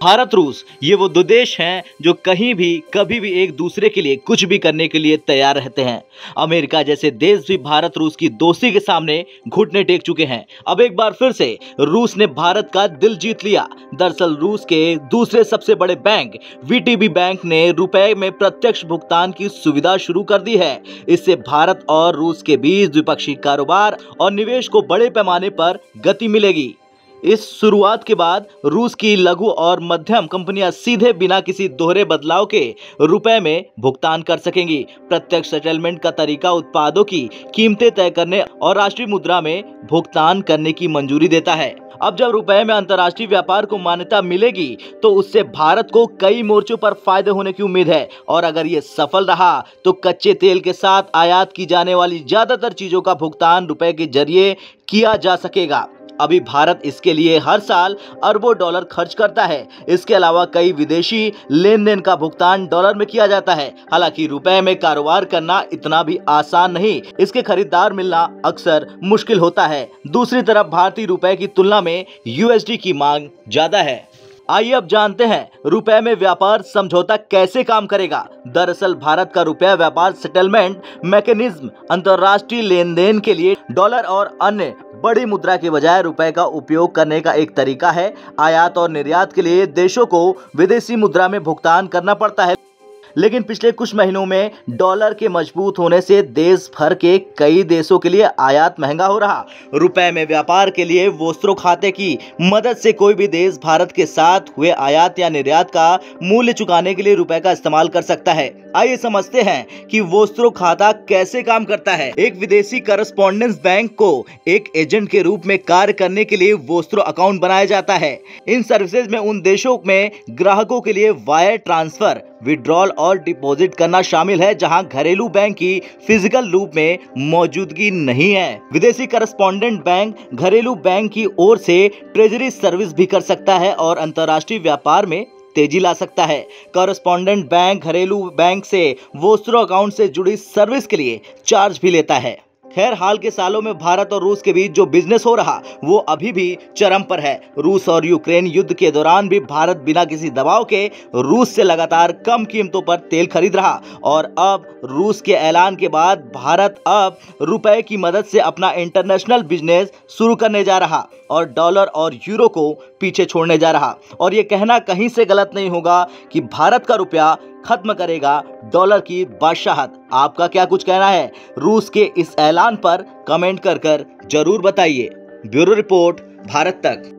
भारत रूस ये वो दो देश हैं जो कहीं भी कभी भी एक दूसरे के लिए कुछ भी करने के लिए तैयार रहते हैं। अमेरिका जैसे देश भी भारत रूस की दोस्ती के सामने घुटने टेक चुके हैं। अब एक बार फिर से रूस ने भारत का दिल जीत लिया। दरअसल रूस के दूसरे सबसे बड़े बैंक वीटीबी बैंक ने रुपए में प्रत्यक्ष भुगतान की सुविधा शुरू कर दी है। इससे भारत और रूस के बीच द्विपक्षीय कारोबार और निवेश को बड़े पैमाने पर गति मिलेगी। इस शुरुआत के बाद रूस की लघु और मध्यम कंपनियां सीधे बिना किसी दोहरे बदलाव के रुपए में भुगतान कर सकेंगी। प्रत्यक्ष सेटलमेंट का तरीका उत्पादों की कीमतें तय करने और राष्ट्रीय मुद्रा में भुगतान करने की मंजूरी देता है। अब जब रुपए में अंतर्राष्ट्रीय व्यापार को मान्यता मिलेगी तो उससे भारत को कई मोर्चों पर फायदे होने की उम्मीद है। और अगर ये सफल रहा तो कच्चे तेल के साथ आयात की जाने वाली ज्यादातर चीजों का भुगतान रुपए के जरिए किया जा सकेगा। अभी भारत इसके लिए हर साल अरबों डॉलर खर्च करता है। इसके अलावा कई विदेशी लेन देन का भुगतान डॉलर में किया जाता है। हालांकि रुपए में कारोबार करना इतना भी आसान नहीं, इसके खरीदार मिलना अक्सर मुश्किल होता है। दूसरी तरफ भारतीय रुपए की तुलना में यूएसडी की मांग ज्यादा है। आइए अब जानते हैं रुपए में व्यापार समझौता कैसे काम करेगा। दरअसल भारत का रुपया व्यापार सेटलमेंट मैकेनिज्म अंतर्राष्ट्रीय लेन देन के लिए डॉलर और अन्य बड़ी मुद्रा के बजाय रुपए का उपयोग करने का एक तरीका है। आयात और निर्यात के लिए देशों को विदेशी मुद्रा में भुगतान करना पड़ता है, लेकिन पिछले कुछ महीनों में डॉलर के मजबूत होने से देश भर के कई देशों के लिए आयात महंगा हो रहा। रुपए में व्यापार के लिए वोस्त्रो खाते की मदद से कोई भी देश भारत के साथ हुए आयात या निर्यात का मूल्य चुकाने के लिए रुपए का इस्तेमाल कर सकता है। आइए समझते हैं कि वोस्त्रो खाता कैसे काम करता है। एक विदेशी करस्पॉन्डेंस बैंक को एक एजेंट के रूप में कार्य करने के लिए वोस्त्रो अकाउंट बनाया जाता है। इन सर्विसेज में उन देशों में ग्राहकों के लिए वायर ट्रांसफर, विड्रॉल और डिपॉजिट करना शामिल है जहां घरेलू बैंक की फिजिकल रूप में मौजूदगी नहीं है। विदेशी करस्पॉन्डेंट बैंक घरेलू बैंक की ओर से ट्रेजरी सर्विस भी कर सकता है और अंतर्राष्ट्रीय व्यापार में तेजी ला सकता है। करस्पॉन्डेंट बैंक घरेलू बैंक से वोस्त्रो अकाउंट से जुड़ी सर्विस के लिए चार्ज भी लेता है। खैर, हाल के सालों में भारत और रूस के बीच जो बिजनेस हो रहा वो अभी भी चरम पर है। रूस और यूक्रेन युद्ध के दौरान भी भारत बिना किसी दबाव के रूस से लगातार कम कीमतों पर तेल खरीद रहा और अब रूस के ऐलान के बाद भारत अब रुपए की मदद से अपना इंटरनेशनल बिजनेस शुरू करने जा रहा और डॉलर और यूरो को पीछे छोड़ने जा रहा। और ये कहना कहीं से गलत नहीं होगा कि भारत का रुपया खत्म करेगा डॉलर की बादशाहत। आपका क्या कुछ कहना है रूस के इस ऐलान पर? कमेंट कर जरूर बताइए। ब्यूरो रिपोर्ट, भारत तक।